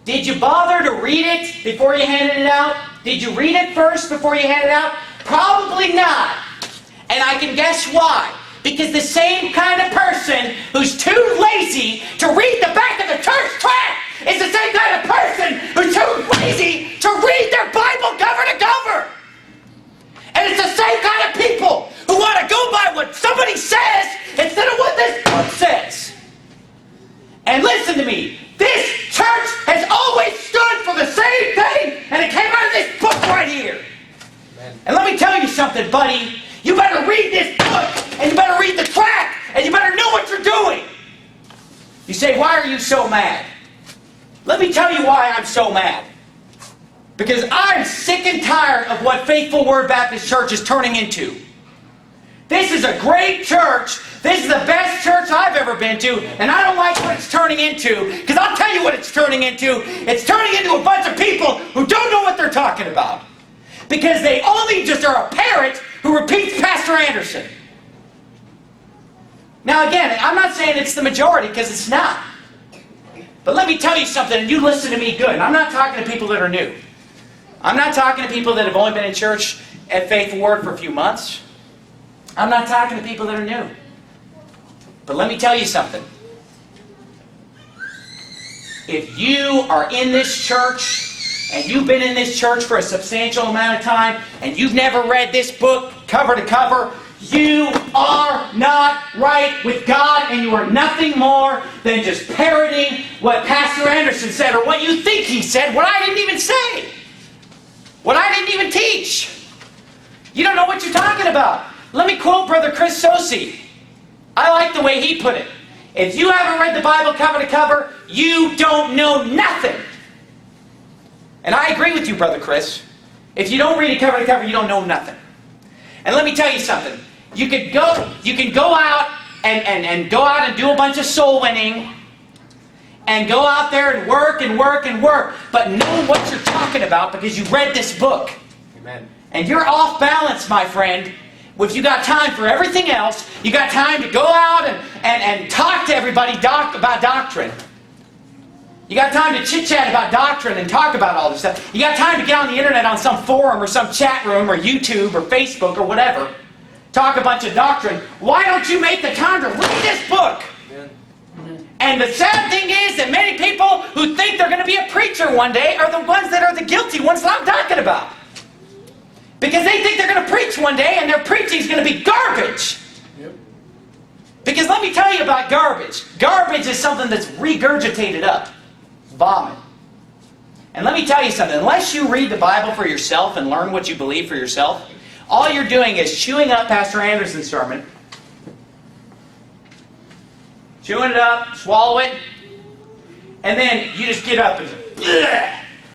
Did you bother to read it before you handed it out? Did you read it first before you handed it out? Probably not. And I can guess why. Because the same kind of person who's too lazy to read the back of the church tract is the same kind of person who's too lazy to read their Bible cover to cover. And it's the same kind of people who want to go by what somebody says instead of what this book says. And listen to me. This church has always stood for the same thing, and it came out of this book right here. Amen. And let me tell you something, buddy. You better read this book, and you better read the tract, and you better know what you're doing. You say, why are you so mad? Let me tell you why I'm so mad. Because I'm sick and tired of what Faithful Word Baptist Church is turning into. This is a great church. This is the best church I've ever been to, and I don't like what it's turning into, because I'll tell you what it's turning into. It's turning into a bunch of people who don't know what they're talking about. Because they only just are a parrot who repeats Pastor Anderson. Now again, I'm not saying it's the majority, because it's not. But let me tell you something, and you listen to me good. And I'm not talking to people that are new. I'm not talking to people that have only been in church at Faithful Word for a few months. I'm not talking to people that are new. But let me tell you something. If you are in this church, and you've been in this church for a substantial amount of time, and you've never read this book cover to cover, you are not right with God, and you are nothing more than just parroting what Pastor Anderson said, or what you think he said, what I didn't even say. What I didn't even teach. You don't know what you're talking about. Let me quote Brother Chris Sosi. I like the way he put it. If you haven't read the Bible cover to cover, you don't know nothing. And I agree with you, Brother Chris. If you don't read it cover to cover, you don't know nothing. And let me tell you something. You can go out and go out and do a bunch of soul winning, and go out there and work and work and work, but know what you're talking about because you read this book. Amen. And you're off balance, my friend. If you got time for everything else, you got time to go out and talk to everybody about doctrine. You got time to chit-chat about doctrine and talk about all this stuff. You got time to get on the internet on some forum or some chat room or YouTube or Facebook or whatever. Talk a bunch of doctrine. Why don't you make the time to read this book? Amen. And the sad thing is that many people who think they're going to be a preacher one day are the ones that are the guilty ones that I'm talking about. Because they think they're going to preach one day and their preaching is going to be garbage. Yep. Because let me tell you about garbage. Garbage is something that's regurgitated up. Vomit. And let me tell you something. Unless you read the Bible for yourself and learn what you believe for yourself, all you're doing is chewing up Pastor Anderson's sermon. Chewing it up, swallow it, and then you just get up and